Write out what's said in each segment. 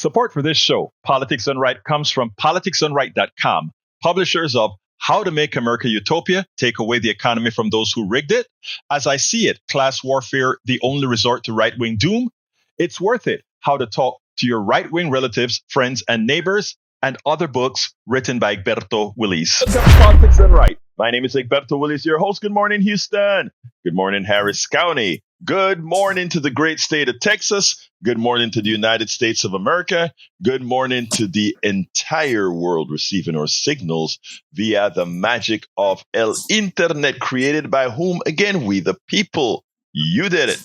Support for this show, Politics Done Right, comes from politicsdoneright.com, publishers of How to Make America Utopia, Take Away the Economy from Those Who Rigged It, As I See It, Class Warfare, The Only Resort to Right-Wing Doom, It's Worth It, How to Talk to Your Right-Wing Relatives, Friends, and Neighbors, and other books written by Egberto, Willies. Welcome to Politics Done Right. My name is Egberto Willies, your host. Good morning, Houston. Good morning, Harris County. Good morning to the great state of Texas. Good morning to the United States of America. Good morning to the entire world receiving our signals via the magic of El Internet, created by whom? Again, we the people. You did it.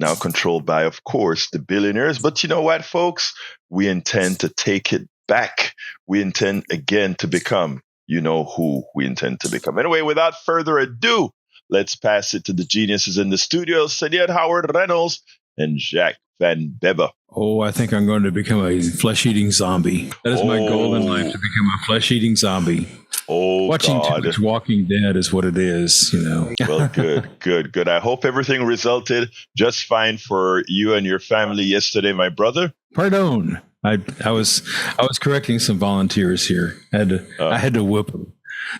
Now controlled by, of course, the billionaires. But you know what, folks? We intend to take it back. We intend again to become, you know who we intend to become. Anyway, without further ado, let's pass it to the geniuses in the studio, Sadiad Howard Reynolds and Jacques Van Bebbe. Oh, I think I'm going to become a flesh-eating zombie. That is my goal in life, to become a flesh-eating zombie. Oh, Watching God. too much Walking Dead is what it is, you know. Well, good. I hope everything resulted just fine for you and your family yesterday, my brother. Pardon. I was correcting some volunteers here. I had to whip them.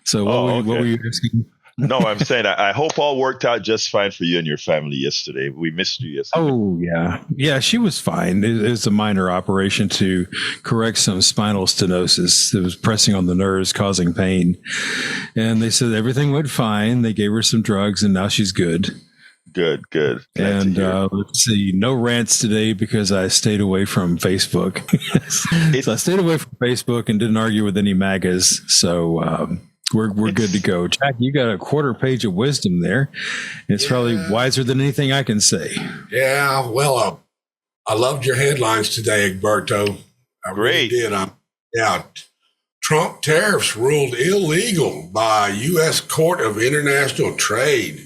So what were you asking? No, I'm saying I hope all worked out just fine for you and your family yesterday. We missed you yesterday. Oh, yeah. Yeah, she was fine. It was a minor operation to correct some spinal stenosis that was pressing on the nerves, causing pain. And they said everything went fine. They gave her some drugs, and now she's good. Good. And let's see, no rants today because I stayed away from Facebook. So I stayed away from Facebook and didn't argue with any MAGAs. So we're good to go. Jack, you got a quarter page of wisdom there. It's probably wiser than anything I can say. Yeah, well, I loved your headlines today, Egberto. I Great. Really did. Trump tariffs ruled illegal by U.S. Court of International Trade.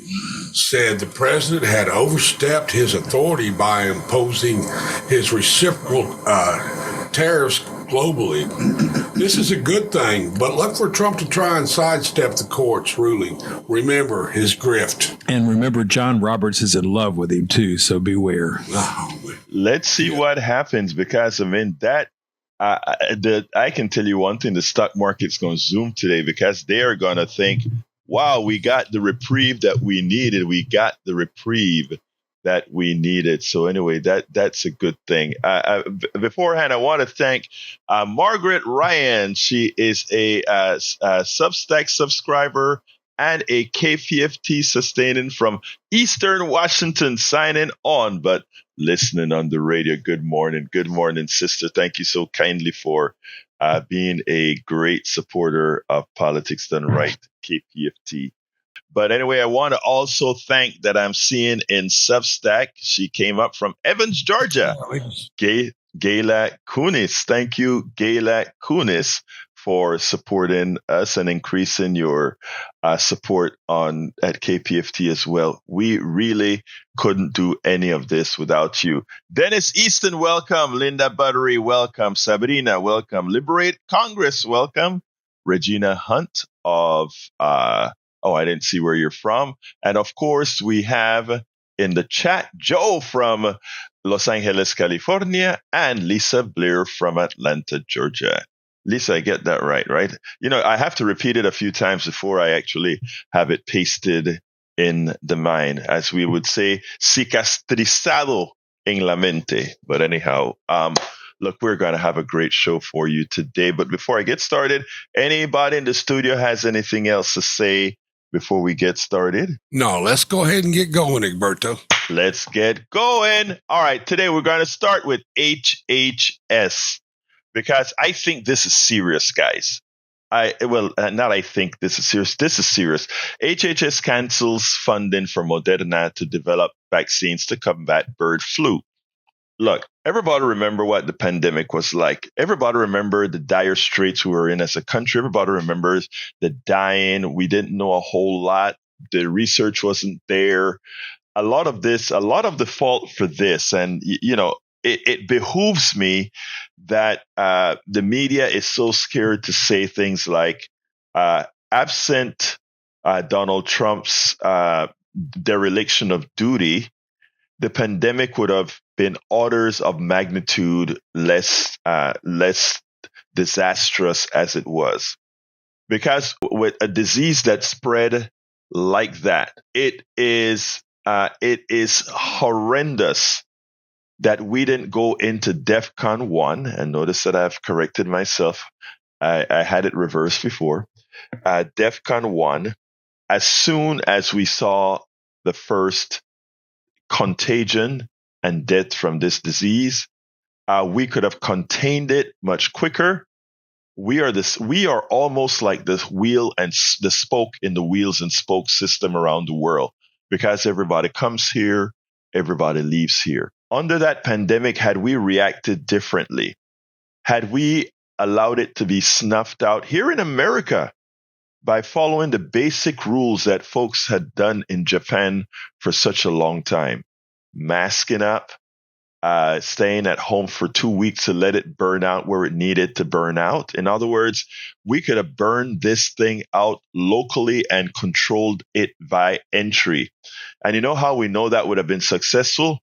Said the president had overstepped his authority by imposing his reciprocal tariffs globally. This is a good thing, but look for Trump to try and sidestep the court's ruling. Remember his grift. And remember, John Roberts is in love with him, too, so beware. Let's see what happens, because, I mean, I can tell you one thing, the stock market's going to zoom today, because they are going to think, wow, we got the reprieve that we needed. So anyway, that's a good thing. Beforehand, I want to thank Margaret Ryan. She is a Substack subscriber and a KPFT sustaining from Eastern Washington, signing on, but listening on the radio. Good morning, sister. Thank you so kindly for being a great supporter of Politics Done Right, KPFT. But anyway, I want to also thank that I'm seeing in Substack. She came up from Evans, Georgia. Gayla Kunis. Thank you, Gayla Kunis, for supporting us and increasing your support at KPFT as well. We really couldn't do any of this without you. Dennis Easton, welcome. Linda Buttery, welcome. Sabrina, welcome. Liberate Congress, welcome. Regina Hunt of I didn't see where you're from. And of course, we have in the chat Joe from Los Angeles, California, and Lisa Blair from Atlanta, Georgia. Lisa, I get that right? You know, I have to repeat it a few times before I actually have it pasted in the mind. As we would say, cicatrizado en la mente. But anyhow, look, we're going to have a great show for you today. But before I get started, anybody in the studio has anything else to say before we get started? No, let's go ahead and get going, Egberto. Let's get going. All right, today we're going to start with HHS, because I think this is serious, guys. Not I think this is serious. This is serious. HHS cancels funding for Moderna to develop vaccines to combat bird flu. Look, everybody remember what the pandemic was like. Everybody remember the dire straits we were in as a country. Everybody remembers the dying. We didn't know a whole lot. The research wasn't there. A lot of the fault for this, and it behooves me that the media is so scared to say things like, absent Donald Trump's dereliction of duty, the pandemic would have been orders of magnitude less disastrous as it was. Because with a disease that spread like that, it is horrendous that we didn't go into DEFCON 1. And notice that I've corrected myself. I had it reversed before. DEFCON 1, as soon as we saw the first contagion and death from this disease, we could have contained it much quicker. We are almost like the wheel and the spoke in the wheels and spoke system around the world, because everybody comes here, everybody leaves here. Under that pandemic, had we reacted differently, had we allowed it to be snuffed out here in America by following the basic rules that folks had done in Japan for such a long time, masking up, staying at home for 2 weeks to let it burn out where it needed to burn out. In other words, we could have burned this thing out locally and controlled it by entry. And you know how we know that would have been successful?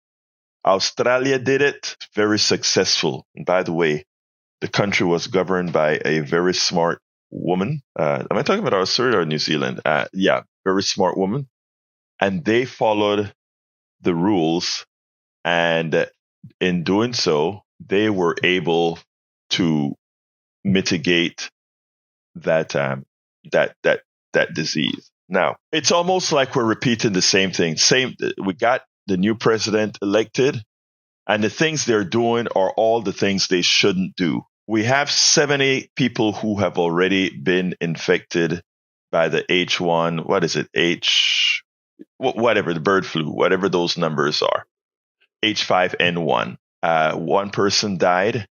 Australia did it, very successful. And by the way, the country was governed by a very smart woman. Am I talking about Australia or New Zealand? Yeah, very smart woman. And they followed the rules, and in doing so, they were able to mitigate that disease. Now, it's almost like we're repeating the same thing. We got the new president elected, and the things they're doing are all the things they shouldn't do. We have 70 people who have already been infected by the H1, whatever, the bird flu, whatever those numbers are. H5N1. One person died.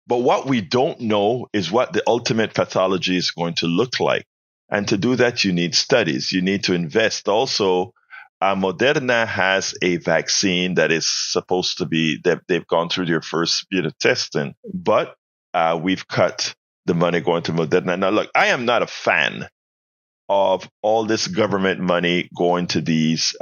But what we don't know is what the ultimate pathology is going to look like. And to do that, you need studies. You need to invest. Also, Moderna has a vaccine that is supposed to be, they've gone through their first bit of testing, but we've cut the money going to Moderna. Now, look, I am not a fan of all this government money going to these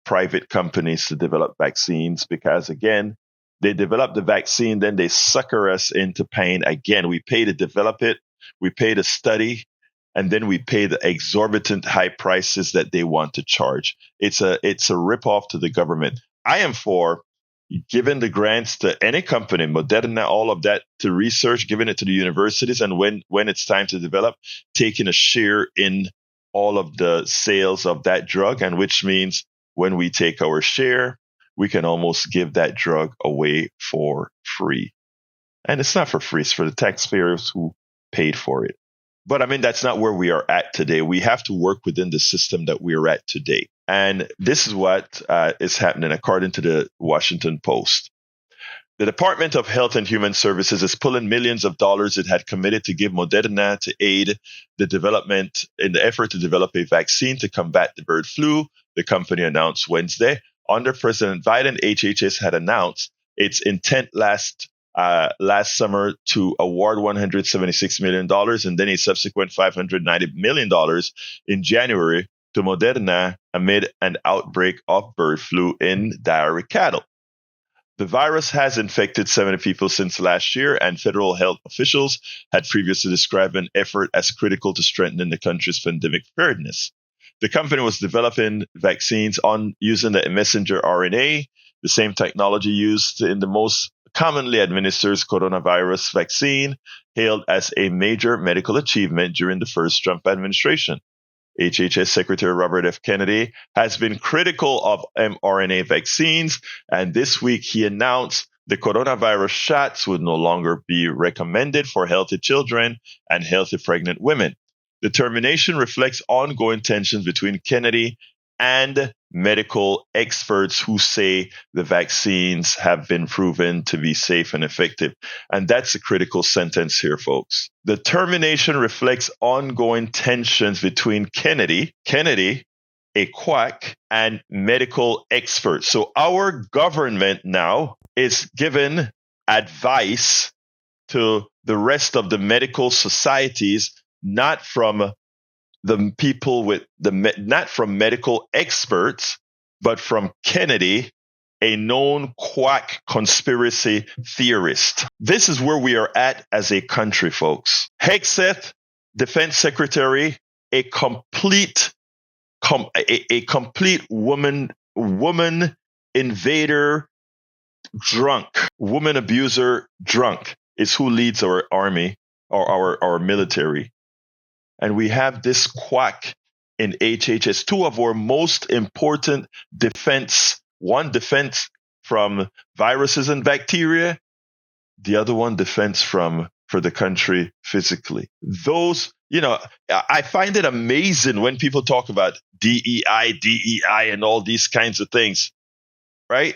private companies to develop vaccines, because again, they develop the vaccine, then they sucker us into paying again. We pay to develop it, we pay to study, and then we pay the exorbitant high prices that they want to charge. It's a ripoff to the government. I am for giving the grants to any company, Moderna, all of that, to research, giving it to the universities, and when it's time to develop, taking a share in all of the sales of that drug, and which means when we take our share, we can almost give that drug away for free. And it's not for free, it's for the taxpayers who paid for it. But I mean, that's not where we are at today. We have to work within the system that we are at today. And this is what is happening according to the Washington Post. The Department of Health and Human Services is pulling millions of dollars it had committed to give Moderna to aid the development in the effort to develop a vaccine to combat the bird flu, the company announced Wednesday. Under President Biden, HHS had announced its intent last summer to award $176 million and then a subsequent $590 million in January to Moderna amid an outbreak of bird flu in dairy cattle. The virus has infected 70 people since last year, and federal health officials had previously described an effort as critical to strengthening the country's pandemic preparedness. The company was developing vaccines using the messenger RNA, the same technology used in the most commonly administered coronavirus vaccine, hailed as a major medical achievement during the first Trump administration. HHS Secretary Robert F. Kennedy has been critical of mRNA vaccines, and this week he announced the coronavirus shots would no longer be recommended for healthy children and healthy pregnant women. The termination reflects ongoing tensions between Kennedy and medical experts who say the vaccines have been proven to be safe and effective. And that's a critical sentence here, folks. The termination reflects ongoing tensions between Kennedy, a quack, and medical experts. So our government now is giving advice to the rest of the medical societies, not from the people not from medical experts, but from Kennedy a known quack conspiracy theorist. This is where we are at as a country, folks. Hegseth, Defense Secretary, a complete woman invader, drunk, woman abuser, drunk is who leads our army or our military. And we have this quack in HHS, two of our most important defense, one defense from viruses and bacteria, the other one defense for the country physically. Those, I find it amazing when people talk about DEI, and all these kinds of things, right?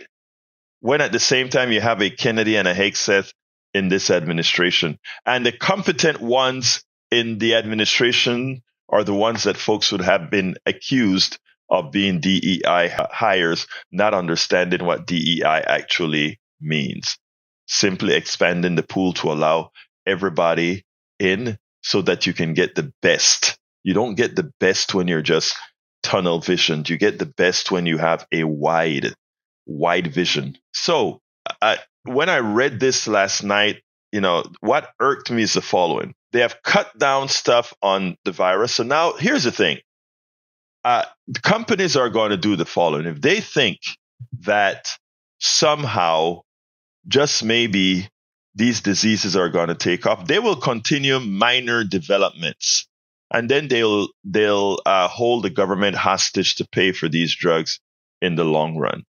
When at the same time you have a Kennedy and a Hegseth in this administration. And the competent ones in the administration are the ones that folks would have been accused of being DEI hires, not understanding what DEI actually means. Simply expanding the pool to allow everybody in so that you can get the best. You don't get the best when you're just tunnel visioned. You get the best when you have a wide vision. So when I read this last night, what irked me is the following. They have cut down stuff on the virus. So now here's the thing. The companies are going to do the following. If they think that somehow, just maybe, these diseases are going to take off, they will continue minor developments. And then they'll hold the government hostage to pay for these drugs in the long run,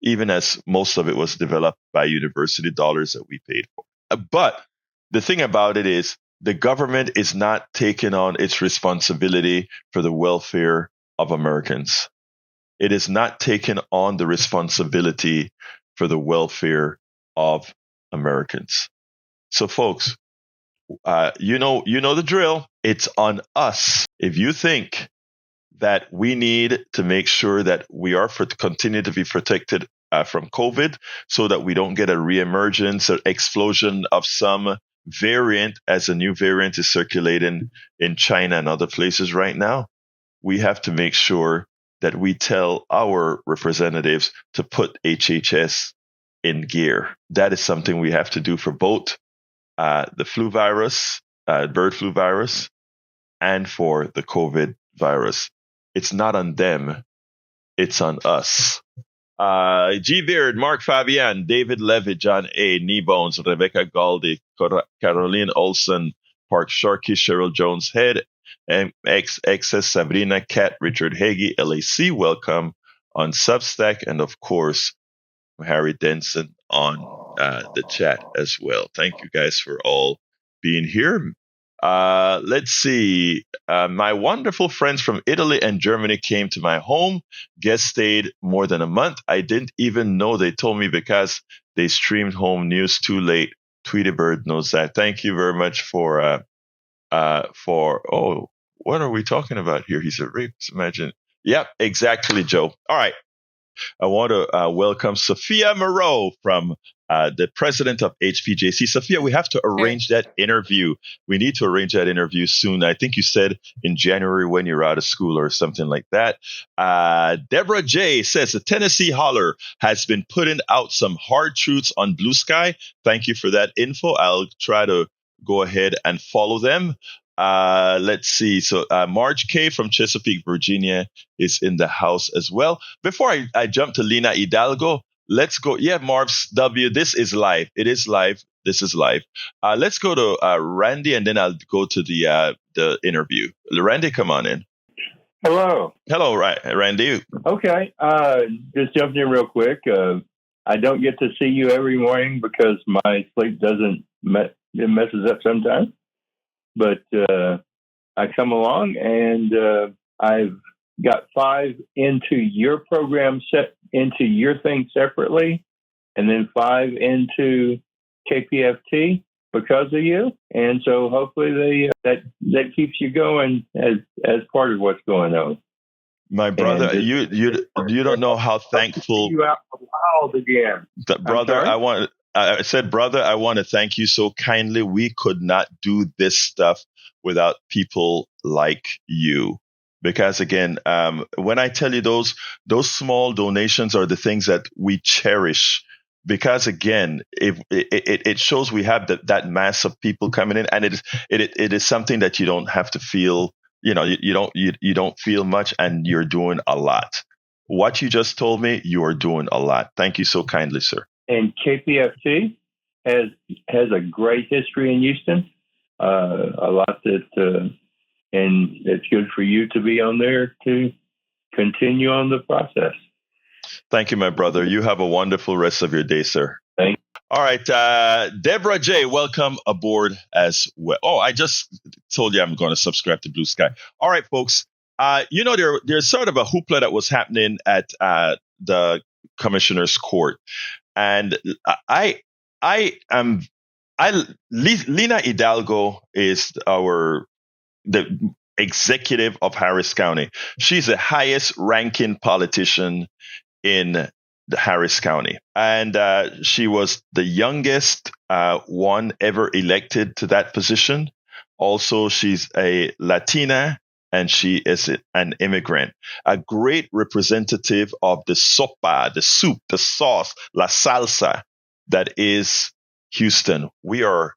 even as most of it was developed by university dollars that we paid for. But the thing about it is the government is not taking on its responsibility for the welfare of Americans. It is not taking on the responsibility for the welfare of Americans. So, folks, you know the drill. It's on us. If you think that we need to make sure that we are continue to be protected from COVID so that we don't get a reemergence or explosion of some variant as a new variant is circulating in China and other places right now, we have to make sure that we tell our representatives to put HHS in gear. That is something we have to do for both the flu virus, bird flu virus, and for the COVID virus. It's not on them. It's on us. G. Beard, Mark Fabian, David Levitt, John A., Kneebones, Rebecca Galdi, Caroline Olson, Park Sharkey, Cheryl Jones Head, MXXS, Sabrina Cat, Richard Hagee, LAC, welcome on Substack, and of course, Harry Denson on the chat as well. Thank you guys for all being here. Let's see. My wonderful friends from Italy and Germany came to my home. Guest stayed more than a month. I didn't even know. They told me because they streamed home news too late. Tweety Bird knows that. Thank you very much for what are we talking about here? He's a rapist. Imagine. Yep, exactly, Joe. All right. I want to welcome Sophia Moreau from the president of HPJC. Sophia, we have to arrange that interview. We need to arrange that interview soon. I think you said in January when you're out of school or something like that. Deborah J. says the Tennessee Holler has been putting out some hard truths on Blue Sky. Thank you for that info. I'll try to go ahead and follow them. Let's see. So Marge K. from Chesapeake, Virginia is in the house as well. Before I jump to Lina Hidalgo, let's go. Yeah, Marv's W. This is live. It is live. This is live. Let's go to Randy, and then I'll go to the interview. Randy, come on in. Hello. Hello, Randy. Okay. Just jumping in real quick. I don't get to see you every morning because my sleep doesn't it messes up sometimes. But I come along and I've got 5 into your program, set into your thing separately, and then 5 into KPFT because of you. And so hopefully that keeps you going as part of what's going on. My brother, and you don't know how thankful you out wild again. Brother, I said, brother, I want to thank you so kindly. We could not do this stuff without people like you. Because again, when I tell you those small donations are the things that we cherish. Because again, if it shows we have that mass of people coming in, and it is something that you don't have to feel. You don't feel much, and you're doing a lot. What you just told me, you are doing a lot. Thank you so kindly, sir. And KPFT has a great history in Houston. A lot that, and it's good for you to be on there to continue on the process. Thank you, my brother. You have a wonderful rest of your day, sir. Thank you. All right. Deborah J., welcome aboard as well. Oh, I just told you I'm going to subscribe to Blue Sky. All right, folks. There's sort of a hoopla that was happening at the commissioner's court. And Lina Hidalgo is the executive of Harris County. She's the highest ranking politician in the Harris County. And she was the youngest one ever elected to that position. Also, she's a Latina and she is an immigrant. A great representative of the sopa, the soup, the sauce, la salsa that is Houston. We are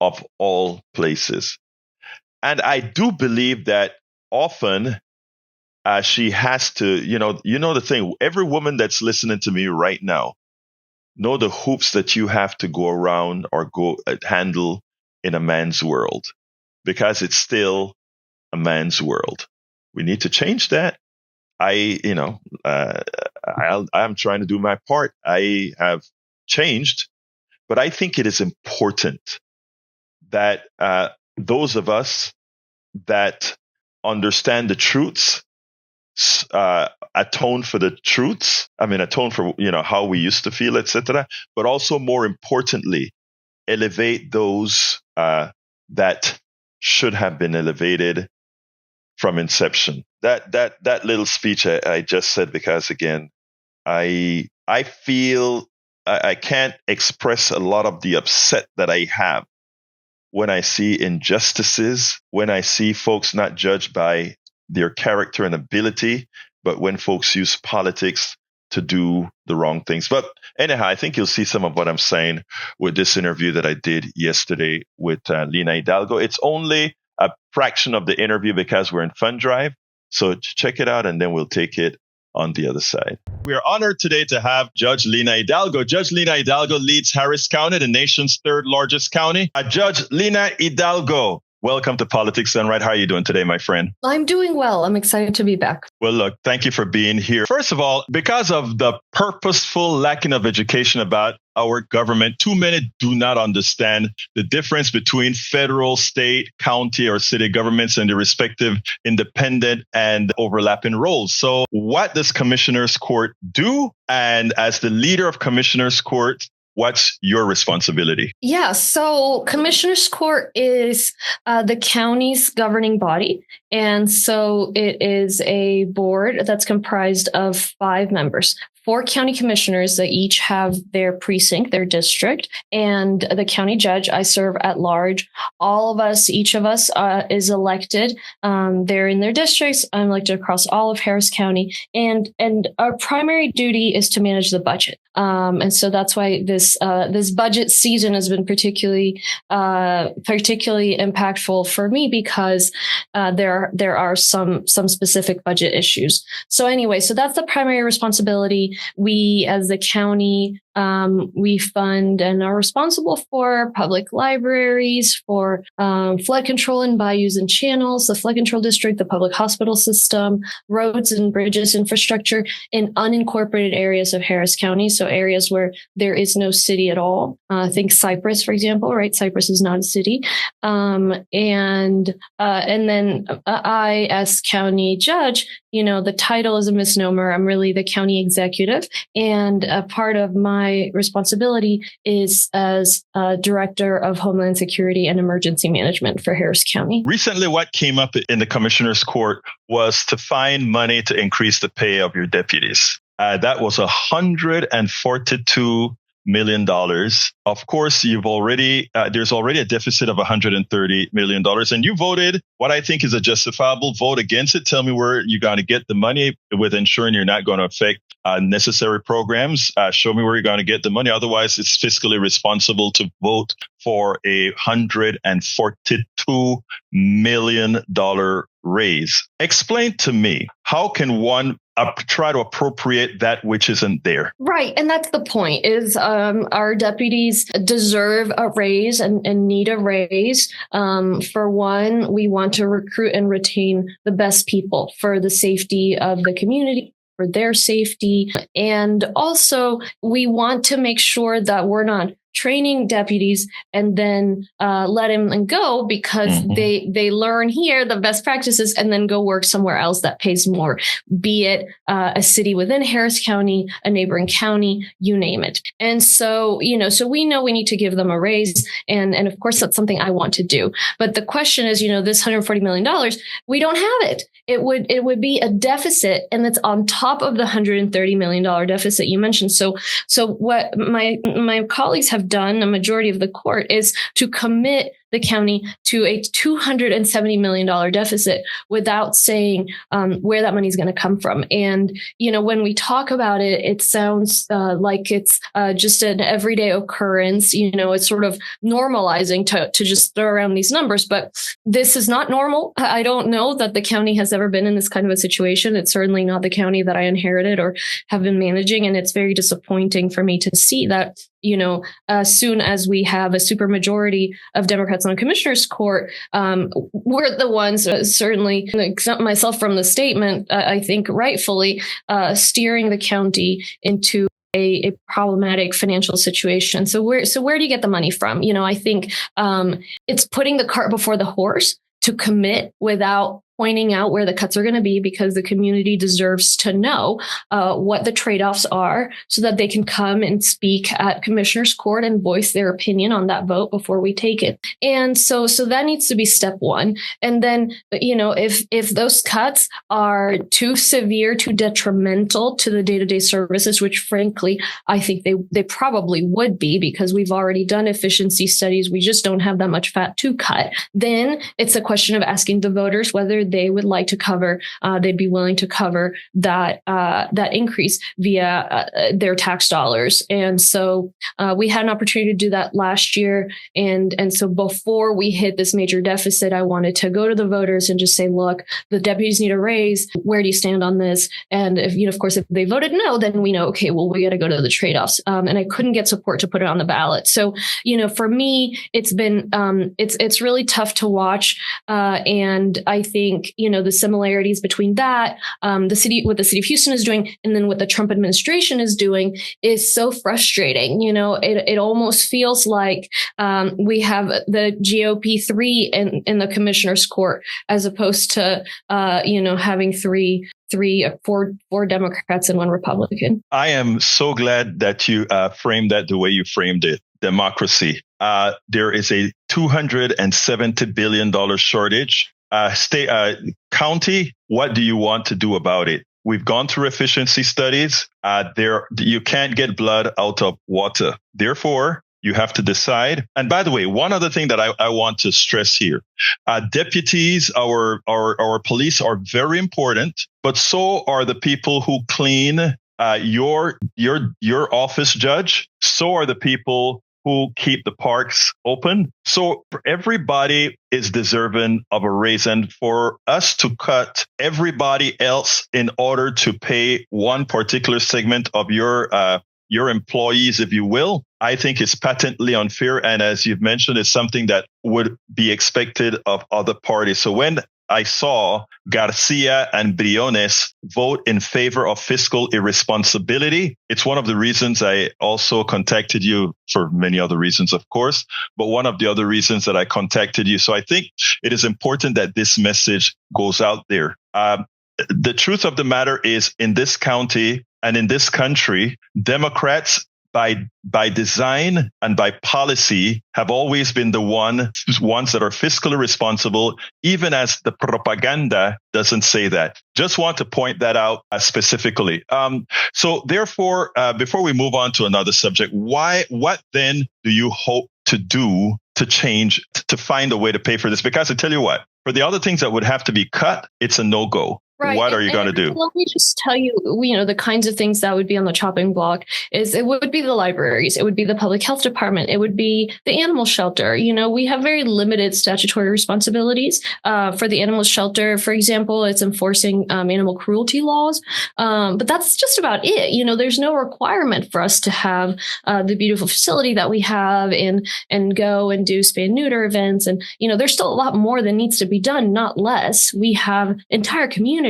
of all places. And I do believe that often she has to, the thing, every woman that's listening to me right now, know the hoops that you have to go around or go handle in a man's world, because it's still a man's world. We need to change that. I'm trying to do my part. I have changed, but I think it is important that those of us that understand the truths, atone for the truths. Atone for, how we used to feel, etc. But also, more importantly, elevate those that should have been elevated from inception. That little speech I just said, because again, I feel I can't express a lot of the upset that I have when I see injustices, when I see folks not judged by their character and ability, but when folks use politics to do the wrong things. But anyhow, I think you'll see some of what I'm saying with this interview that I did yesterday with Lina Hidalgo. It's only a fraction of the interview because we're in Fund Drive. So check it out, and then we'll take it on the other side. We are honored today to have Judge Lina Hidalgo. Judge Lina Hidalgo leads Harris County, the nation's third largest county. Judge Lina Hidalgo, welcome to Politics Done Right. How are you doing today, my friend? I'm doing well. I'm excited to be back. Well, look, thank you for being here. First of all, because of the purposeful lacking of education about our government, too many do not understand the difference between federal, state, county, or city governments and the respective independent and overlapping roles. So what does Commissioner's Court do? And as the leader of Commissioner's Court, what's your responsibility? Yeah, so Commissioner's Court is the county's governing body. And so it is a board that's comprised of 5 members. 4 county commissioners that each have their precinct, their district, and the county judge. I serve at large. All of us, each of us is elected. They're in their districts. I'm elected across all of Harris County. And our primary duty is to manage the budget. And so that's why this budget season has been particularly impactful for me, because there are some specific budget issues. So anyway, so that's the primary responsibility. We, as the county, we fund and are responsible for public libraries, for flood control in bayous and channels, the flood control district, the public hospital system, roads and bridges infrastructure in unincorporated areas of Harris County. So areas where there is no city at all. Think Cypress, for example, right? Cypress is not a city. And then I, as county judge, the title is a misnomer. I'm really the county executive. And a part of my responsibility is as Director of Homeland Security and Emergency Management for Harris County. Recently, what came up in the Commissioner's Court was to find money to increase the pay of your deputies. That was $142 million. Of course, there's already a deficit of $130 million, and you voted what I think is a justifiable vote against it. Tell me where you're going to get the money with ensuring you're not going to affect necessary programs. Show me where you're going to get the money. Otherwise, it's fiscally responsible to vote for a $142 million raise. Explain to me, how can one try to appropriate that which isn't there? Right. And that's the point, is our deputies deserve a raise and need a raise. For one, we want to recruit and retain the best people for the safety of the community, for their safety. And also, we want to make sure that we're not training deputies and then let them go because they learn here the best practices and then go work somewhere else that pays more, be it a city within Harris County, a neighboring county, you name it. And so, so we know we need to give them a raise. And of course, that's something I want to do. But the question is, this $140 million, we don't have it. It would be a deficit, and that's on top of the $130 million deficit you mentioned. So what my colleagues have done, a majority of the court, is to commit the county to a $270 million deficit without saying where that money is going to come from. And, when we talk about it, it sounds like it's just an everyday occurrence. It's sort of normalizing to just throw around these numbers. But this is not normal. I don't know that the county has ever been in this kind of a situation. It's certainly not the county that I inherited or have been managing. And it's very disappointing for me to see that, as soon as we have a supermajority of Democrats on Commissioners Court, we're the ones, certainly exempt myself from the statement, I think rightfully, steering the county into a problematic financial situation. So where do you get the money from? I think it's putting the cart before the horse to commit without pointing out where the cuts are going to be, because the community deserves to know what the trade-offs are so that they can come and speak at Commissioners Court and voice their opinion on that vote before we take it. And so that needs to be step one. And then, if those cuts are too severe, too detrimental to the day-to-day services, which frankly, I think they probably would be, because we've already done efficiency studies. We just don't have that much fat to cut. Then it's a question of asking the voters whether they would like to cover, they'd be willing to cover that increase via their tax dollars. And so we had an opportunity to do that last year. And so before we hit this major deficit, I wanted to go to the voters and just say, look, the deputies need a raise. Where do you stand on this? And if, of course, if they voted no, then we know, okay, well, we got to go to the trade-offs. And I couldn't get support to put it on the ballot. So, for me, it's been, it's really tough to watch. And I think, the similarities between that, what the city of Houston is doing, and then what the Trump administration is doing is so frustrating. It almost feels like we have the GOP 3 in the Commissioners Court, as opposed to, having four Democrats and one Republican. I am so glad that you framed that the way you framed it. Democracy. There is a $270 billion shortage. County, what do you want to do about it? We've gone through efficiency studies. You can't get blood out of water. Therefore, you have to decide. And by the way, one other thing that I want to stress here, deputies, our police are very important, but so are the people who clean your office, Judge. So are the people who keep the parks open. So everybody is deserving of a raise. And for us to cut everybody else in order to pay one particular segment of your employees, if you will, I think is patently unfair. And as you've mentioned, it's something that would be expected of other parties. So when I saw Garcia and Briones vote in favor of fiscal irresponsibility, it's one of the reasons I also contacted you, for many other reasons, of course, but one of the other reasons that I contacted you. So I think it is important that this message goes out there. The truth of the matter is, in this county and in this country, Democrats, by design and by policy have always been the ones that are fiscally responsible, even as the propaganda doesn't say that. Just want to point that out specifically. So therefore, before we move on to another subject, what then do you hope to do to change, to find a way to pay for this? Because I tell you what, for the other things that would have to be cut, it's a no-go. Right. What are you going to do? Let me just tell you, the kinds of things that would be on the chopping block is it would be the libraries. It would be the public health department. It would be the animal shelter. We have very limited statutory responsibilities for the animal shelter. For example, it's enforcing animal cruelty laws. But that's just about it. There's no requirement for us to have the beautiful facility that we have and go and do spay and neuter events. And, there's still a lot more that needs to be done, not less. We have entire communities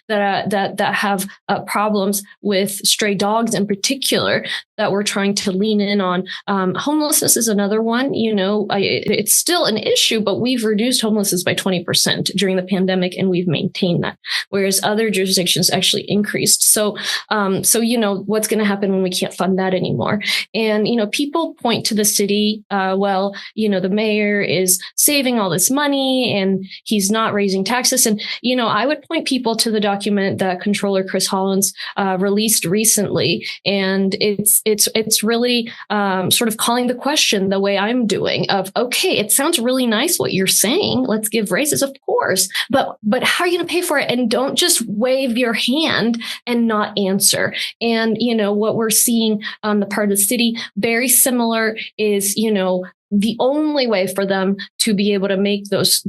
that have problems with stray dogs in particular that we're trying to lean in on. Homelessness is another one. It's still an issue, but we've reduced homelessness by 20% during the pandemic, and we've maintained that, whereas other jurisdictions actually increased. So what's going to happen when we can't fund that anymore? And people point to the city. The mayor is saving all this money, and he's not raising taxes. And I would point people to the document that Controller Chris Hollins released recently, and it's really sort of calling the question the way I'm doing of, okay, it sounds really nice what you're saying. Let's give raises, of course, but how are you going to pay for it? And don't just wave your hand and not answer. And what we're seeing on the part of the city, very similar, is the only way for them to be able to make those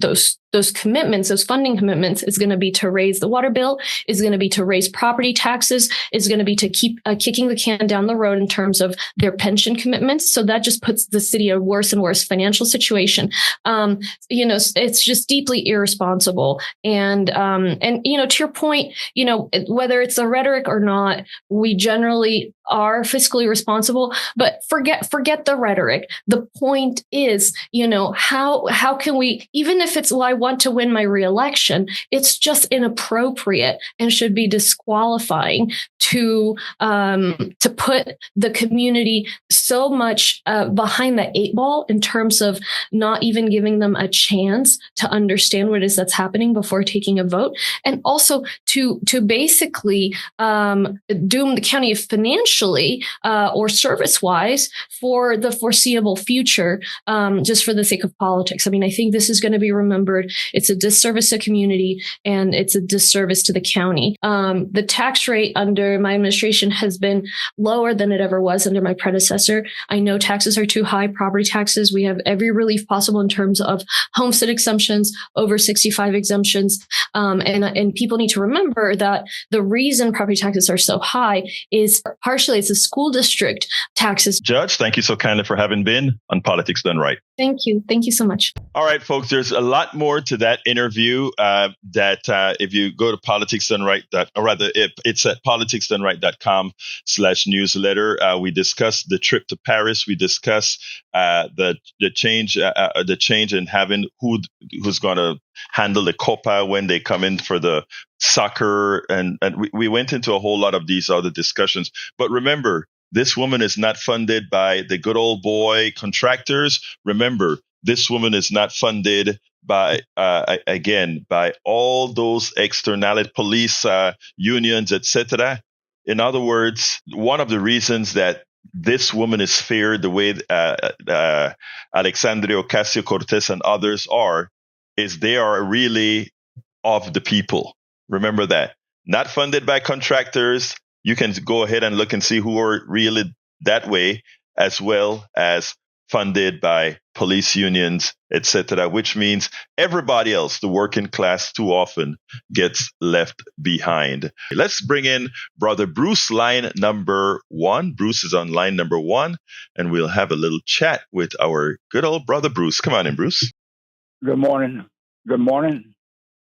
commitments, those funding commitments, is going to be to raise the water bill, is going to be to raise property taxes, is going to be to keep kicking the can down the road in terms of their pension commitments. So that just puts the city in a worse and worse financial situation. It's just deeply irresponsible. And to your point, whether it's a rhetoric or not, we generally are fiscally responsible, but forget the rhetoric. The point is, how can we, even if it's, well, I want to win my reelection, it's just inappropriate and should be disqualifying to put the community so much behind the eight ball in terms of not even giving them a chance to understand what it is that's happening before taking a vote, and also to basically doom the county financially or service-wise for the foreseeable future, just for the sake of politics. I mean, I think this is going to be remembered. It's a disservice to the community, and it's a disservice to the county. The tax rate under my administration has been lower than it ever was under my predecessor. I know taxes are too high, property taxes. We have every relief possible in terms of homestead exemptions, over 65 exemptions. And people need to remember that the reason property taxes are so high is partially it's the school district taxes. Judge, thank you so kindly for having been on Politics Done Right. Thank you. Thank you so much. All right, folks, there's a lot more to that interview that if you go to Politics Done Right, or rather, it's at politicsdoneright.com/newsletter. We discuss the trip to Paris. We discuss the change in having who's going to handle the Copa when they come in for the soccer. And we went into a whole lot of these other discussions. But remember, this woman is not funded by the good old boy contractors. Remember, this woman is not funded by, by all those externality, police unions, etc. In other words, one of the reasons that this woman is feared the way Alexandria Ocasio-Cortez and others are, is they are really of the people. Remember that. Not funded by contractors. You can go ahead and look and see who are really that way, as well as funded by police unions, etc., which means everybody else, the working class, too often gets left behind. Let's bring in Brother Bruce, line number 1. Bruce is on line number 1, and we'll have a little chat with our good old Brother Bruce. Come on in, Bruce. Good morning. Good morning.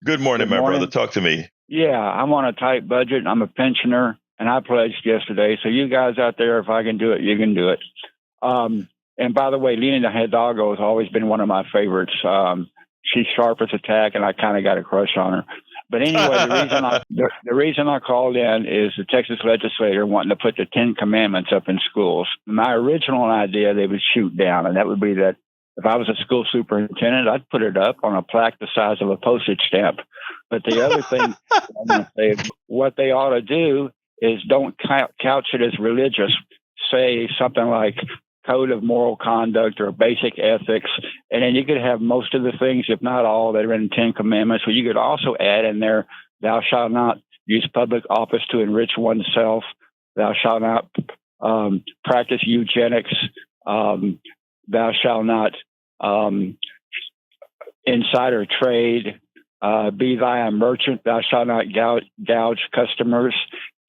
Good morning, my brother. Talk to me. Yeah, I'm on a tight budget. I'm a pensioner, and I pledged yesterday. So you guys out there, if I can do it, you can do it. And by the way, Lina Hidalgo has always been one of my favorites. She's sharp as a tack, and I kind of got a crush on her. But anyway, the reason I called in is the Texas legislature wanting to put the 10 Commandments up in schools. My original idea they would shoot down, and that would be that if I was a school superintendent, I'd put it up on a plaque the size of a postage stamp. But the other thing I'm going to say, what they ought to do is don't couch it as religious. Say something like code of moral conduct or basic ethics. And then you could have most of the things, if not all, that are in the 10 Commandments. But you could also add in there, thou shalt not use public office to enrich oneself. Thou shalt not practice eugenics. Thou shalt not insider trade. Be thy a merchant. Thou shalt not gouge customers.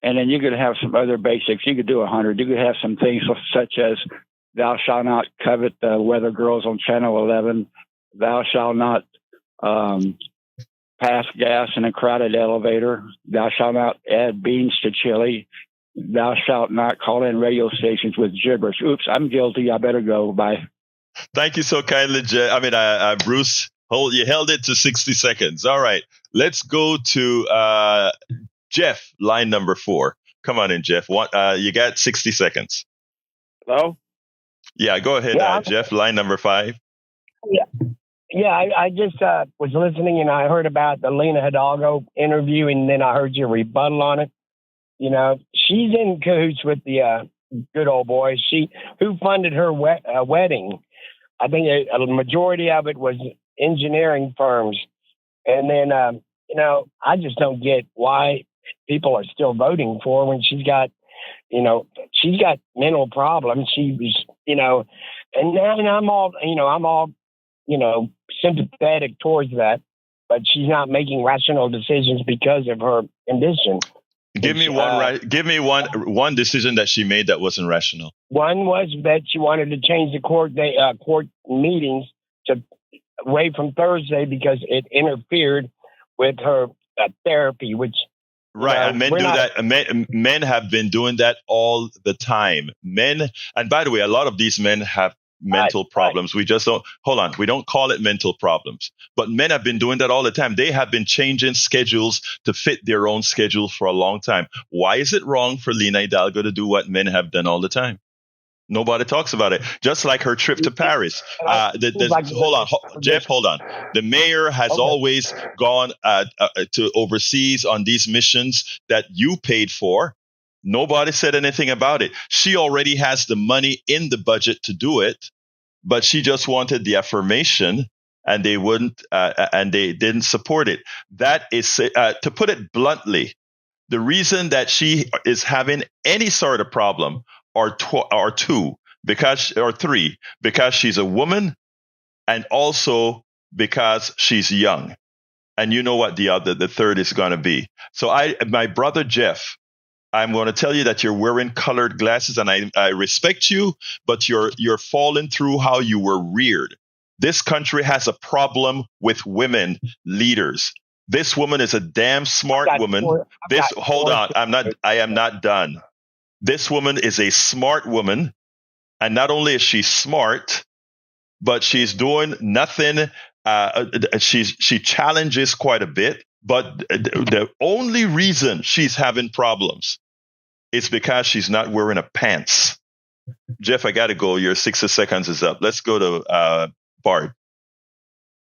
And then you could have some other basics. You could do 100. You could have some things such as thou shalt not covet the weather girls on Channel 11. Thou shalt not pass gas in a crowded elevator. Thou shalt not add beans to chili. Thou shalt not call in radio stations with gibberish. Oops, I'm guilty. I better go. Bye. Thank you so kindly, Bruce. You held it to 60 seconds. All right. Let's go to Jeff, line number 4. Come on in, Jeff. You got 60 seconds. Hello? Yeah, go ahead, Jeff, line number 5. Yeah, I just was listening and I heard about the Lina Hidalgo interview, and then I heard your rebuttal on it. You know, she's in cahoots with the good old boy. Who funded her wedding? I think a majority of it was engineering firms. And then, I just don't get why people are still voting for her when she's got mental problems. She was, and I'm all sympathetic towards that, but she's not making rational decisions because of her condition. Give me one decision that she made that wasn't rational. One was that she wanted to change the court meetings away from Thursday because it interfered with her therapy, which right, and men do that. Men have been doing that all the time. Men, and by the way, a lot of these men have mental problems. We just don't, hold on, we don't call it mental problems. But men have been doing that all the time. They have been changing schedules to fit their own schedule for a long time. Why is it wrong for Lina Hidalgo to do what men have done all the time? Nobody talks about it. Just like her trip to Paris. Hold on, Jeff, hold on. The mayor has always gone to overseas on these missions that you paid for. Nobody said anything about it. She already has the money in the budget to do it, but she just wanted the affirmation, and they didn't support it. That is, to put it bluntly, the reason that she is having any sort of problem or three, because she's a woman, and also because she's young. And you know what the third is going to be. So my brother Jeff, I'm going to tell you that you're wearing colored glasses, and I respect you, but you're falling through how you were reared. This country has a problem with women leaders. This woman is a damn smart woman. I am not done. This woman is a smart woman, and not only is she smart, but she's doing nothing. She challenges quite a bit, but the only reason she's having problems is because she's not wearing a pants. Jeff, I got to go. Your 60 seconds is up. Let's go to Bart.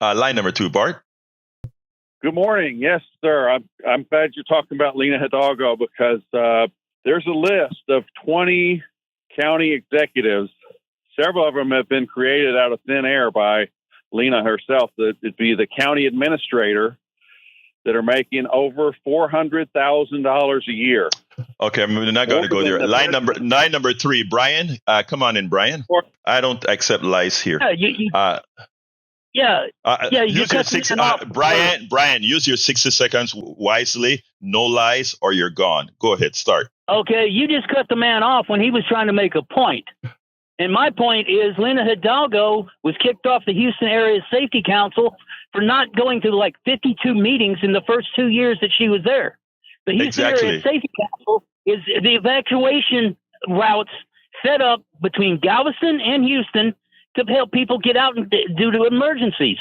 Line number 2, Bart. Good morning. Yes, sir. I'm glad you're talking about Lina Hidalgo, because there's a list of 20 county executives. Several of them have been created out of thin air by Lina herself. It'd be the county administrator that are making over $400,000 a year. Okay, I'm not going to go there. Line number 3, Brian. Come on in, Brian. I don't accept lies here. Use your 60. Brian, use your 60 seconds wisely. No lies, or you're gone. Go ahead, start. Okay, you just cut the man off when he was trying to make a point. And my point is, Lina Hidalgo was kicked off the Houston Area Safety Council for not going to like 52 meetings in the first 2 years that she was there. The Houston Area Safety Council is the evacuation routes set up between Galveston and Houston to help people get out and due to emergencies.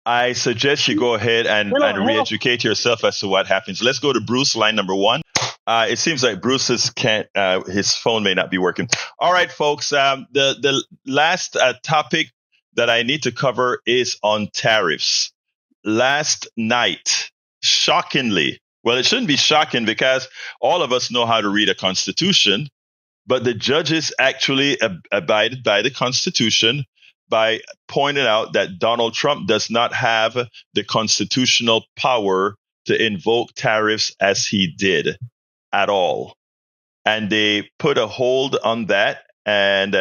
I suggest you go ahead and re-educate yourself as to what happens. Let's go to Bruce, line number 1. It seems like Bruce's his phone may not be working. All right, folks. The last topic that I need to cover is on tariffs. Last night, shockingly, well, it shouldn't be shocking because all of us know how to read a constitution, but the judges actually abided by the Constitution by pointing out that Donald Trump does not have the constitutional power to invoke tariffs as he did at all. And they put a hold on that, and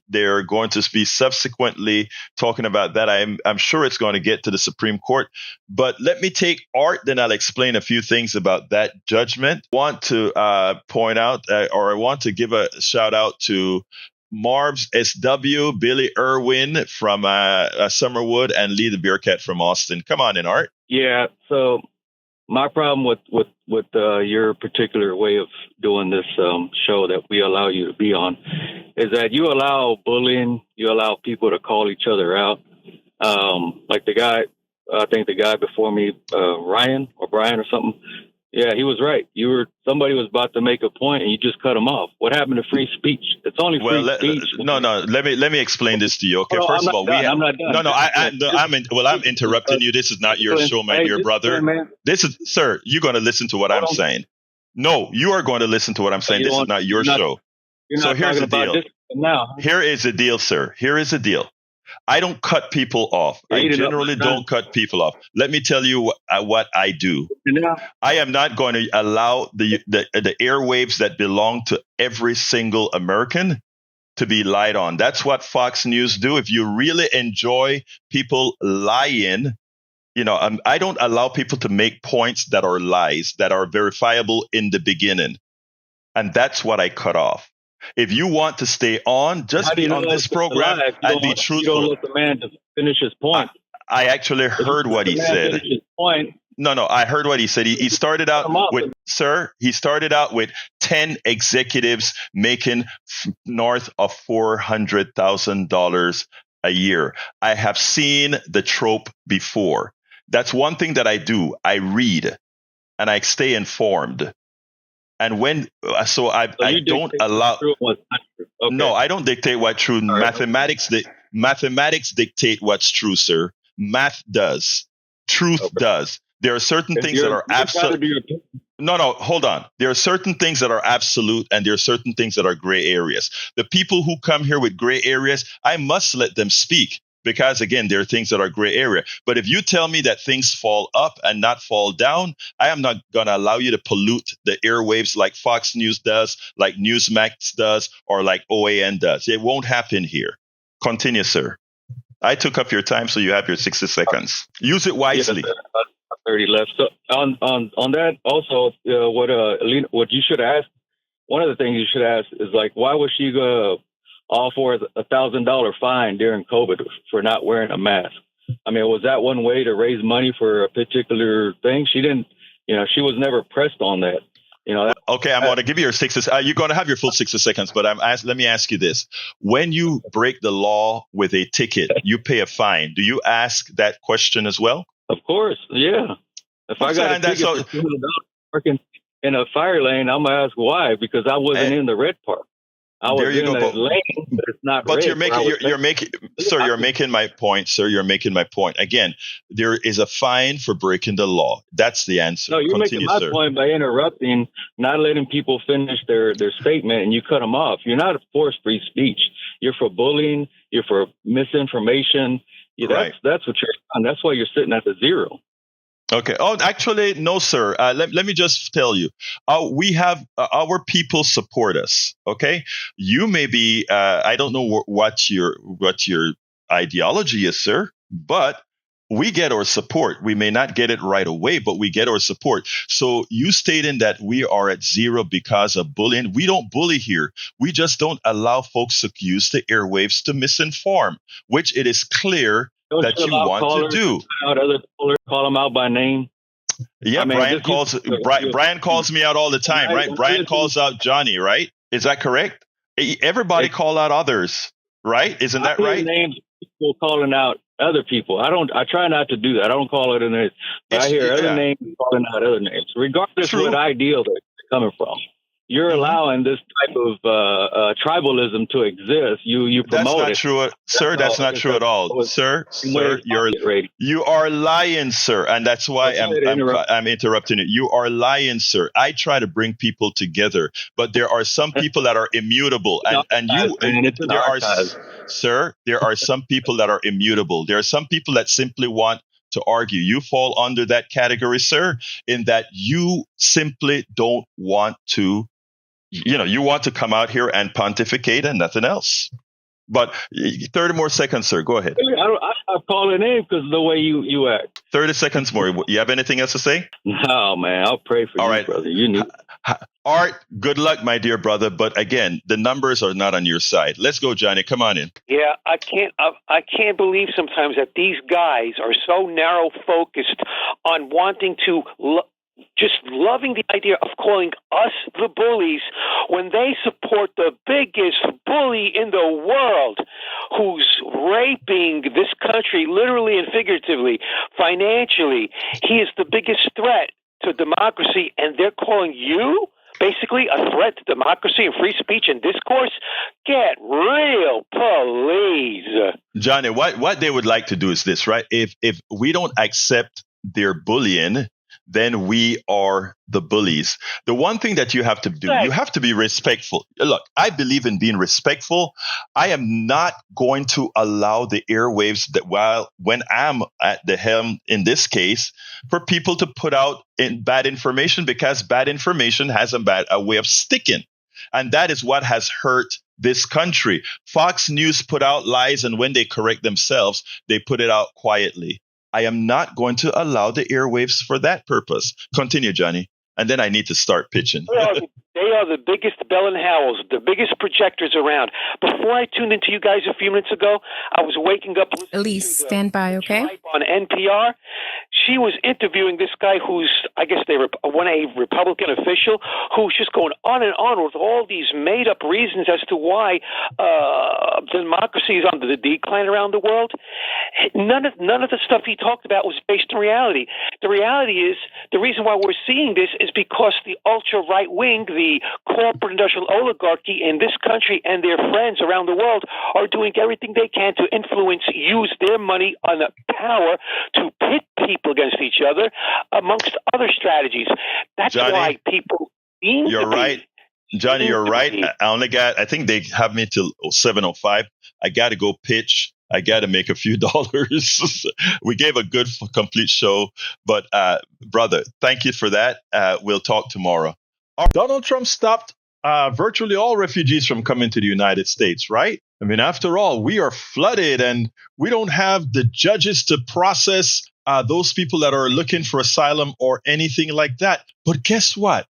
they're going to be subsequently talking about that. I'm sure it's going to get to the Supreme Court. But let me take Art, then I'll explain a few things about that judgment. I want to point out, or I want to give a shout out to Marbs SW, Billy Irwin from Summerwood, and Lee the Bearcat from Austin. Come on in, Art. Yeah, so my problem with your particular way of doing this show that we allow you to be on is that you allow bullying, you allow people to call each other out. Like I think the guy before me, Ryan or Brian or something. Yeah, he was right. Somebody was about to make a point and you just cut him off. What happened to free speech? It's only free speech. No. Let me explain this to you. Okay, no, first of all, I'm not done. I'm interrupting you. This is not your show, my dear brother. Sir, you're going to listen to what I'm saying. No, you are going to listen to what I'm saying. This is not your show. So here's the deal. Here is the deal, sir. Here is the deal. I don't cut people off. I generally don't cut people off. Let me tell you what I do. I am not going to allow the airwaves that belong to every single American to be lied on. That's what Fox News do. If you really enjoy people lying, I don't allow people to make points that are lies, that are verifiable in the beginning. And that's what I cut off. If you want to stay on, just be on this program and be truthful. You don't let the man to finish his point. I actually heard what he said. No, I heard what he said. He started out with, sir, he started out with 10 executives making north of $400,000 a year. I have seen the trope before. That's one thing that I do. I read and I stay informed. And I don't allow. Okay. No, I don't dictate what's true. Right. Mathematics dictate what's true, sir. Math does. Truth does. There are certain things that are absolute. No, hold on. There are certain things that are absolute, and there are certain things that are gray areas. The people who come here with gray areas, I must let them speak. Because, again, there are things that are gray area. But if you tell me that things fall up and not fall down, I am not going to allow you to pollute the airwaves like Fox News does, like Newsmax does, or like OAN does. It won't happen here. Continue, sir. I took up your time, so you have your 60 seconds. Use it wisely. Yeah, 30 left. So on that, also, what you should ask, one of the things you should ask is, like, why was she all for $1,000 fine during COVID for not wearing a mask? I mean, was that one way to raise money for a particular thing? She didn't, she was never pressed on that. Okay, I'm going to give you your 60. You're going to have your full 60 seconds, but let me ask you this: when you break the law with a ticket, you pay a fine. Do you ask that question as well? Of course, yeah. If I got a ticket for $200 working in a fire lane, I'm gonna ask why, because I wasn't in the red part. I was in a lane, but it's not red. But you're making my point, sir. You're making my point. Again, there is a fine for breaking the law. That's the answer. No, you're making my point by interrupting, not letting people finish their statement, and you cut them off. You're not for free speech. You're for bullying. You're for misinformation. Right. That's what you're on. That's why you're sitting at the zero. Okay. Oh, actually, no, sir. Let me just tell you, we have our people support us. Okay. You may be, I don't know what your ideology is, sir, but we get our support. We may not get it right away, but we get our support. So you stating that we are at zero because of bullying. We don't bully here. We just don't allow folks to use the airwaves to misinform, which it is clear that you want to do. Call them out by name. Yeah, I mean, Brian calls me out all the time, right? Brian calls out Johnny, right? Is that correct? Everybody call out others, right? Isn't that right? Names, people calling out other people. I try not to do that. I don't call it a name. I hear other names calling out other names, regardless of what ideal they're coming from. You're allowing this type of tribalism to exist. You promote That's not it. true, sir. That's not true at all, sir. You are lying, sir, and that's why I'm interrupting you. You are lying, sir. I try to bring people together, but there are some people that are immutable, sir. There are some people that are immutable. There are some people that simply want to argue. You fall under that category, sir, in that you simply don't want to. You want to come out here and pontificate and nothing else. But 30 more seconds, sir. Go ahead. I call it in because of the way you act. 30 seconds more. You have anything else to say? No, man. I'll pray for you, brother. You need. Art, good luck, my dear brother. But again, the numbers are not on your side. Let's go, Johnny. Come on in. Yeah, I can't believe sometimes that these guys are so narrow focused on wanting to just loving the idea of calling us the bullies when they support the biggest bully in the world who's raping this country literally and figuratively, financially. He is the biggest threat to democracy, and they're calling you basically a threat to democracy and free speech and discourse? Get real, please. Johnny, what they would like to do is this, right? If we don't accept their bullying, then we are the bullies. The one thing that you have to do, you have to be respectful. Look, I believe in being respectful. I am not going to allow the airwaves when I'm at the helm in this case, for people to put out bad information, because bad information has a way of sticking. And that is what has hurt this country. Fox News put out lies, and when they correct themselves, they put it out quietly. I am not going to allow the airwaves for that purpose. Continue, Johnny. And then I need to start pitching. They are the biggest Bell and Howells, the biggest projectors around. Before I tuned into you guys a few minutes ago, I was waking up listening Elise, stand by, okay? On NPR. She was interviewing this guy who's, I guess a Republican official, who's just going on and on with all these made-up reasons as to why democracy is on the decline around the world. None of the stuff he talked about was based in reality. The reality is, the reason why we're seeing this is because the ultra-right wing, the corporate industrial oligarchy in this country and their friends around the world are doing everything they can to influence, use their money on the power to pit people against each other, amongst other strategies. That's Johnny, why people seem You're right. Johnny, you're right. I think they have me till 7:05. I got to go pitch. I got to make a few dollars. We gave a good, complete show. But, brother, thank you for that. We'll talk tomorrow. Donald Trump stopped virtually all refugees from coming to the United States, right? I mean, after all, we are flooded and we don't have the judges to process those people that are looking for asylum or anything like that. But guess what?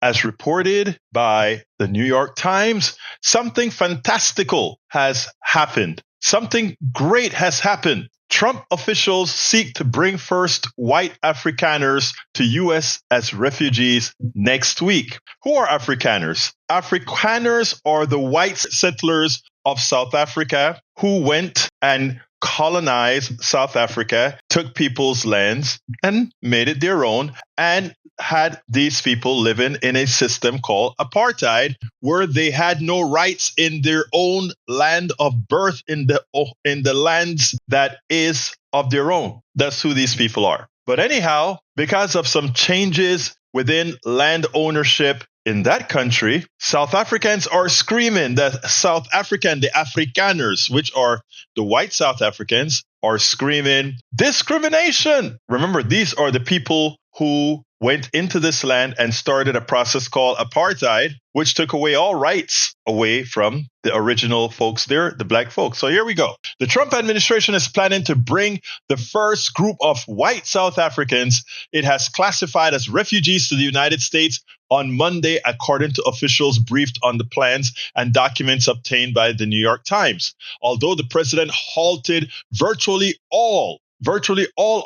As reported by the New York Times, something fantastical has happened. Something great has happened. Trump officials seek to bring first white Afrikaners to U.S. as refugees next week. Who are Afrikaners? Afrikaners are the white settlers of South Africa who went and colonized South Africa, took people's lands and made it their own, and had these people living in a system called apartheid, where they had no rights in their own land of birth, in the lands that is of their own. That's who these people are. But anyhow, because of some changes within land ownership in that country, South Africans are screaming that the Afrikaners, which are the white South Africans, are screaming discrimination. Remember, these are the people who went into this land and started a process called apartheid, which took away all rights away from the original folks there, the black folks. So here we go. The Trump administration is planning to bring the first group of white South Africans it has classified as refugees to the United States on Monday, according to officials briefed on the plans and documents obtained by the New York Times. Although the president halted virtually all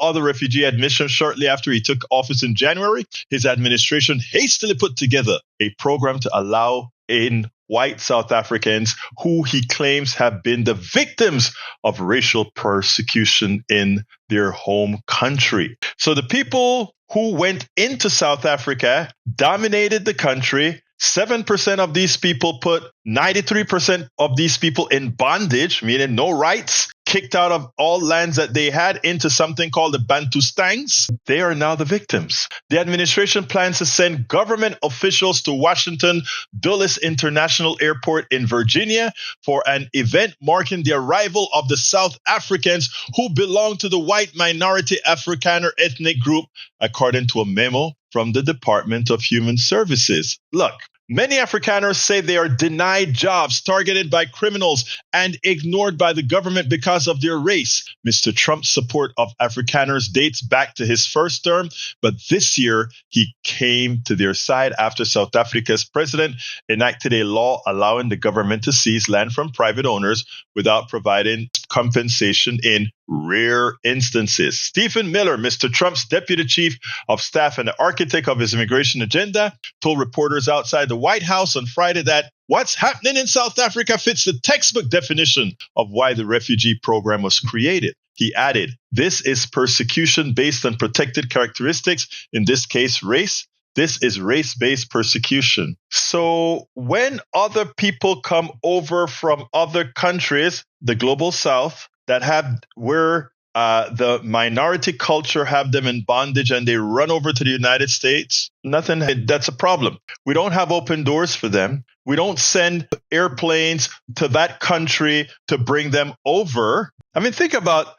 other refugee admissions shortly after he took office in January, his administration hastily put together a program to allow in white South Africans who he claims have been the victims of racial persecution in their home country. So the people who went into South Africa dominated the country. 7% of these people put 93% of these people in bondage, meaning no rights, kicked out of all lands that they had into something called the Bantustans. They are now the victims. The administration plans to send government officials to Washington Dulles International Airport in Virginia for an event marking the arrival of the South Africans who belong to the white minority Afrikaner ethnic group, according to a memo from the Department of Human Services. Look, many Afrikaners say they are denied jobs, targeted by criminals, and ignored by the government because of their race. Mr. Trump's support of Afrikaners dates back to his first term, but this year he came to their side after South Africa's president enacted a law allowing the government to seize land from private owners without providing compensation in rare instances. Stephen Miller, Mr. Trump's deputy chief of staff and the architect of his immigration agenda, told reporters outside the White House on Friday that what's happening in South Africa fits the textbook definition of why the refugee program was created. He added, "This is persecution based on protected characteristics, in this case, race. This is race-based persecution." So when other people come over from other countries, the global South, that have where the minority culture have them in bondage and they run over to the United States, that's a problem. We don't have open doors for them. We don't send airplanes to that country to bring them over. I mean, think about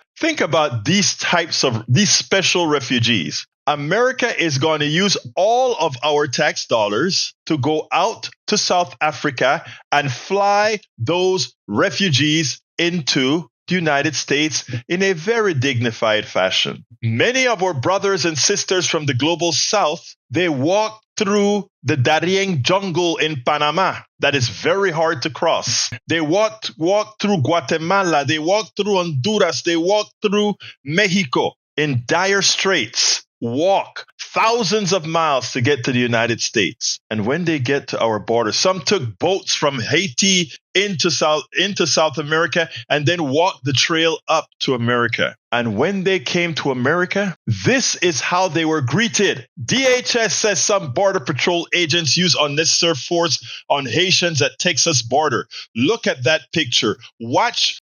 these special refugees. America is going to use all of our tax dollars to go out to South Africa and fly those refugees into the United States in a very dignified fashion. Many of our brothers and sisters from the global South, they walk through the Darién jungle in Panama. That is very hard to cross. They walk through Guatemala. They walk through Honduras. They walk through Mexico in dire straits. Walk thousands of miles to get to the United States. And when they get to our border, some took boats from Haiti into South America and then walked the trail up to America. And when they came to America, this is how they were greeted. DHS says some Border Patrol agents use unnecessary force on Haitians at Texas border. Look at that picture. Watch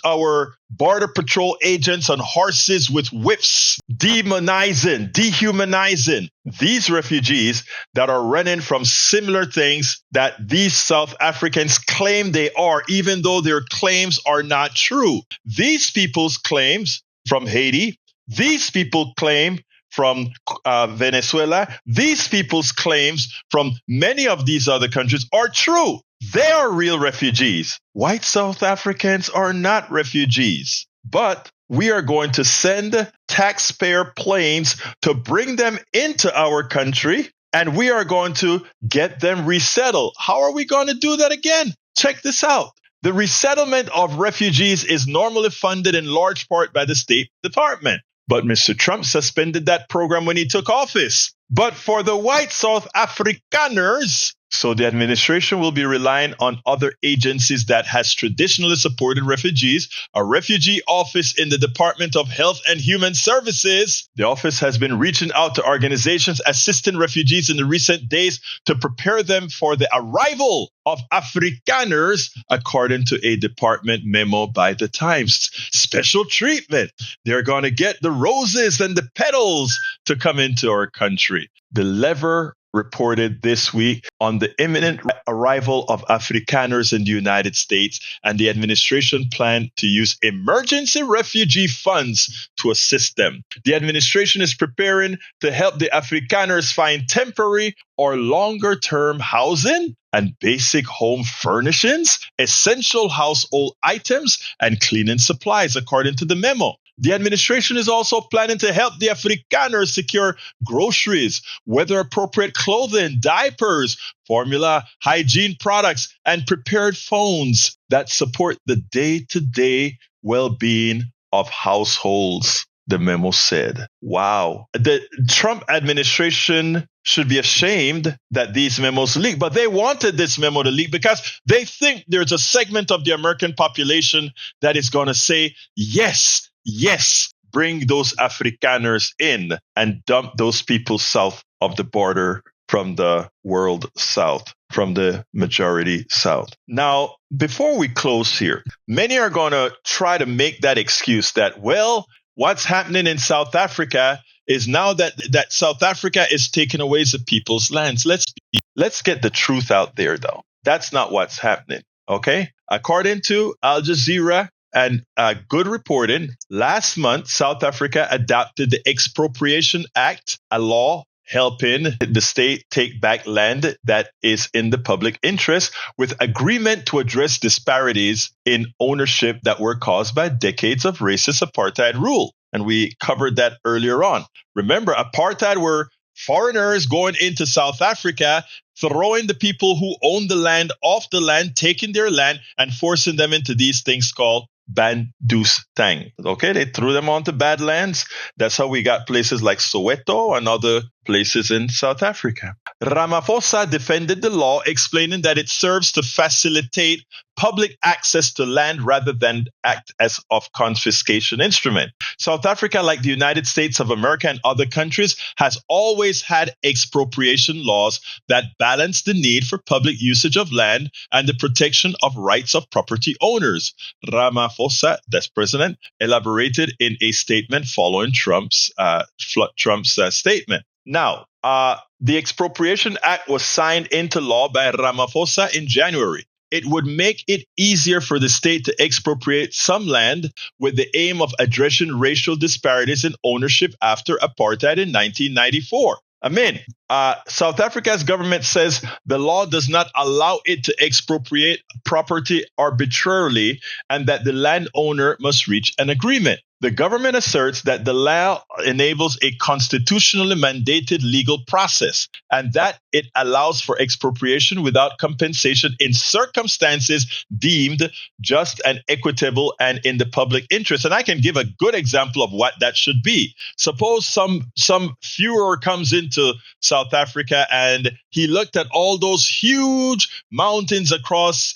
our Border Patrol agents on horses with whips, demonizing, dehumanizing these refugees that are running from similar things that these South Africans claim they are, even though their claims are not true. These people's claims from Haiti, these people claim from Venezuela, these people's claims from many of these other countries are true. They are real refugees. White South Africans are not refugees, but we are going to send taxpayer planes to bring them into our country, and we are going to get them resettled. How are we going to do that again? Check this out. The resettlement of refugees is normally funded in large part by the State Department. But Mr. Trump suspended that program when he took office. But for the white South Afrikaners, so the administration will be relying on other agencies that has traditionally supported refugees. A refugee office in the Department of Health and Human Services. The office has been reaching out to organizations assisting refugees in the recent days to prepare them for the arrival of Afrikaners, according to a department memo by the Times. Special treatment. They're going to get the roses and the petals to come into our country. The Lever reported this week on the imminent arrival of Afrikaners in the United States, and the administration planned to use emergency refugee funds to assist them. The administration is preparing to help the Afrikaners find temporary or longer-term housing and basic home furnishings, essential household items, and cleaning supplies, according to the memo. The administration is also planning to help the Afrikaners secure groceries, weather-appropriate clothing, diapers, formula, hygiene products, and prepared phones that support the day-to-day well-being of households, the memo said. Wow. The Trump administration should be ashamed that these memos leak. But they wanted this memo to leak because they think there's a segment of the American population that is going to say, yes, bring those Afrikaners in and dump those people south of the border from the world south, from the majority south. Now, before we close here, many are going to try to make that excuse that, well, what's happening in South Africa is now that South Africa is taking away the people's lands. Let's get the truth out there, though. That's not what's happening, okay? According to Al Jazeera and good reporting, last month, South Africa adopted the Expropriation Act, a law helping the state take back land that is in the public interest, with agreement to address disparities in ownership that were caused by decades of racist apartheid rule. And we covered that earlier on. Remember, apartheid were foreigners going into South Africa, throwing the people who own the land off the land, taking their land and forcing them into these things called Bantustan. Okay, they threw them onto bad lands. That's how we got places like Soweto and other places in South Africa. Ramaphosa defended the law, explaining that it serves to facilitate public access to land rather than act as of confiscation instrument. South Africa, like the United States of America and other countries, has always had expropriation laws that balance the need for public usage of land and the protection of rights of property owners. Ramaphosa, that's president, elaborated in a statement following Trump's statement. Now, the Expropriation Act was signed into law by Ramaphosa in January. It would make it easier for the state to expropriate some land with the aim of addressing racial disparities in ownership after apartheid in 1994. South Africa's government says the law does not allow it to expropriate property arbitrarily and that the landowner must reach an agreement. The government asserts that the law enables a constitutionally mandated legal process and that it allows for expropriation without compensation in circumstances deemed just and equitable and in the public interest. And I can give a good example of what that should be. Suppose some Führer comes into South Africa and he looked at all those huge mountains across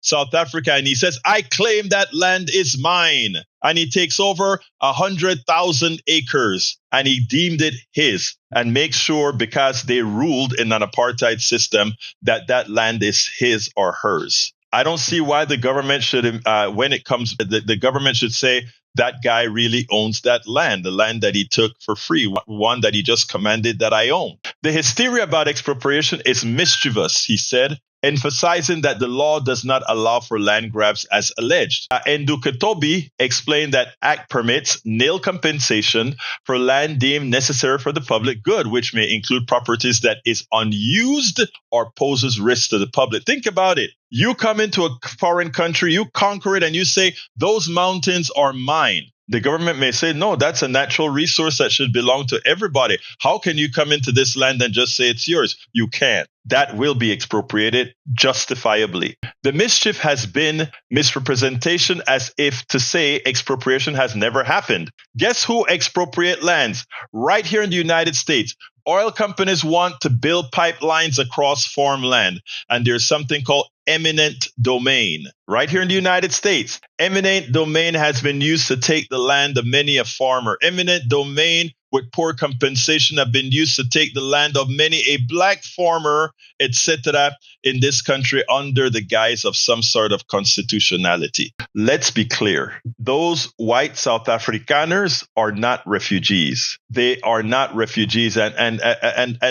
South Africa and he says, I claim that land is mine. And he takes over 100,000 acres and he deemed it his and makes sure, because they ruled in an apartheid system, that land is his or hers. I don't see why the government should, the government should say that guy really owns that land, the land that he took for free, one that he just commanded that I own. The hysteria about expropriation is mischievous, he said, emphasizing that the law does not allow for land grabs as alleged. Nduketobi explained that act permits nil compensation for land deemed necessary for the public good, which may include properties that is unused or poses risk to the public. Think about it. You come into a foreign country, you conquer it, and you say, those mountains are mine. The government may say, no, that's a natural resource that should belong to everybody. How can you come into this land and just say it's yours? You can't. That will be expropriated justifiably. The mischief has been misrepresentation, as if to say expropriation has never happened. Guess who expropriate lands? Right here in the United States. Oil companies want to build pipelines across farmland, and there's something called eminent domain. Right here in the United States, eminent domain has been used to take the land of many a farmer. Eminent domain with poor compensation have been used to take the land of many a black farmer, etc., in this country under the guise of some sort of constitutionality. Let's be clear. Those white South Afrikaners are not refugees. They are not refugees. And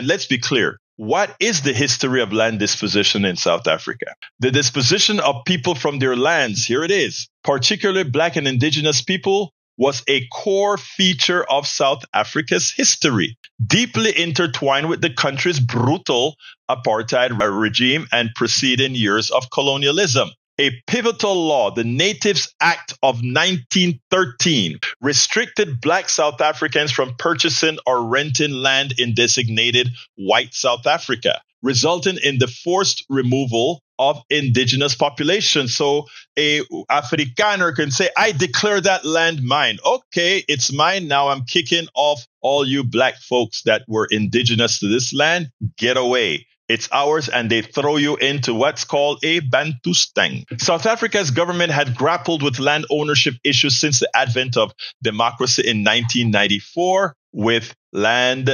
let's be clear. What is the history of land disposition in South Africa? The disposition of people from their lands, here it is, particularly black and indigenous people, was a core feature of South Africa's history, deeply intertwined with the country's brutal apartheid regime and preceding years of colonialism. A pivotal law, the Natives Act of 1913, restricted black South Africans from purchasing or renting land in designated white South Africa. resulting in the forced removal of indigenous population. So a Afrikaner can say, I declare that land mine. Okay, it's mine now. I'm kicking off all you black folks that were indigenous to this land. Get away. It's ours, and they throw you into what's called a Bantustan. South Africa's government had grappled with land ownership issues since the advent of democracy in 1994, with land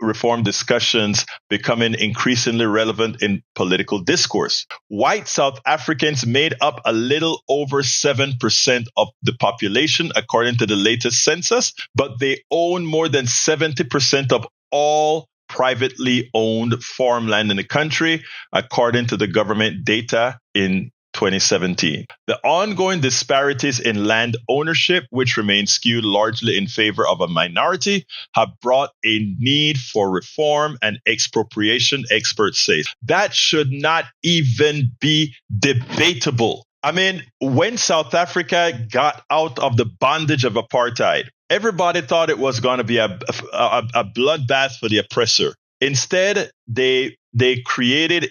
reform discussions becoming increasingly relevant in political discourse. White South Africans made up a little over 7% of the population, according to the latest census, but they own more than 70% of all privately owned farmland in the country, according to the government data in 2017. The ongoing disparities in land ownership, which remain skewed largely in favor of a minority, have brought a need for reform and expropriation, experts say. That should not even be debatable. I mean, when South Africa got out of the bondage of apartheid, everybody thought it was going to be a bloodbath for the oppressor. Instead, they created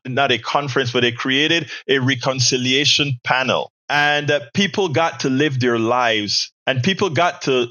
not a conference, but they created a reconciliation panel, and people got to live their lives, and people got to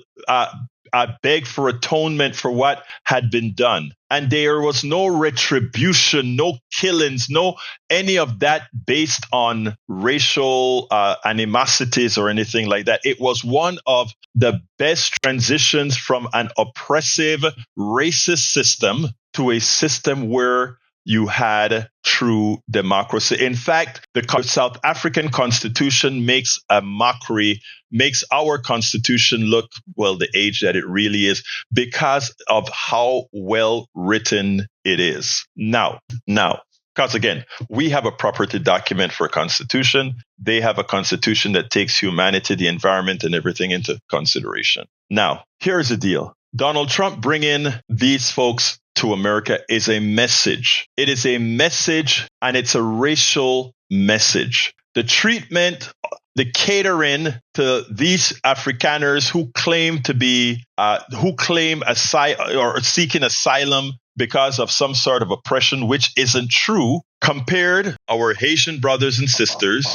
beg for atonement for what had been done. And there was no retribution, no killings, no any of that based on racial animosities or anything like that. It was one of the best transitions from an oppressive, racist system to a system where you had true democracy. In fact, the South African Constitution makes a mockery, makes our Constitution look, well, the age that it really is, because of how well written it is. Now, because again, we have a property document for a Constitution. They have a Constitution that takes humanity, the environment, and everything into consideration. Now, here's the deal. Donald Trump bringing these folks to America is a message. It is a message, and it's a racial message. The treatment, the catering to these Afrikaners who claim to be, seeking asylum because of some sort of oppression, which isn't true, compared our Haitian brothers and sisters,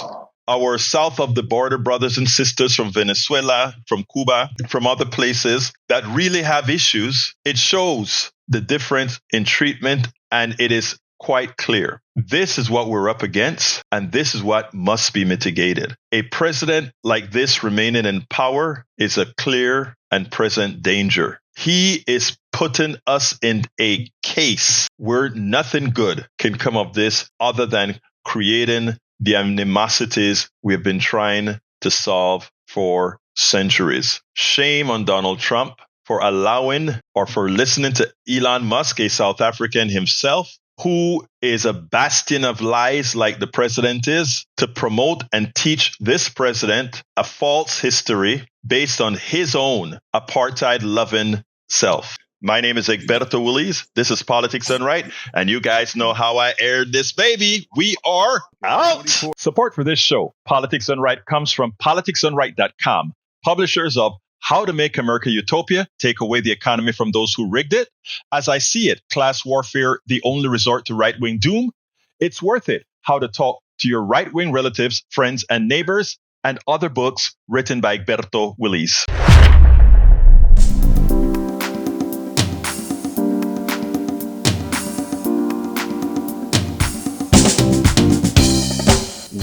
our south of the border brothers and sisters from Venezuela, from Cuba, from other places that really have issues. It shows the difference in treatment, and it is quite clear. This is what we're up against, and this is what must be mitigated. A president like this remaining in power is a clear and present danger. He is putting us in a case where nothing good can come of this other than creating the animosities we have been trying to solve for centuries. Shame on Donald Trump for allowing or for listening to Elon Musk, a South African himself, who is a bastion of lies like the president is, to promote and teach this president a false history based on his own apartheid-loving self. My name is Egberto Willies. This is Politics Done Right, and you guys know how I aired this baby. We are out. Support for this show, Politics Done Right, comes from politicsdoneright.com, publishers of How to Make America Utopia, Take Away the Economy from Those Who Rigged It. As I See It, Class Warfare, the Only Resort to Right-Wing Doom. It's Worth It, How to Talk to Your Right-Wing Relatives, Friends, and Neighbors, and other books written by Egberto Willies.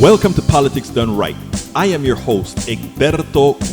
Welcome to Politics Done Right. I am your host, Egberto Willies.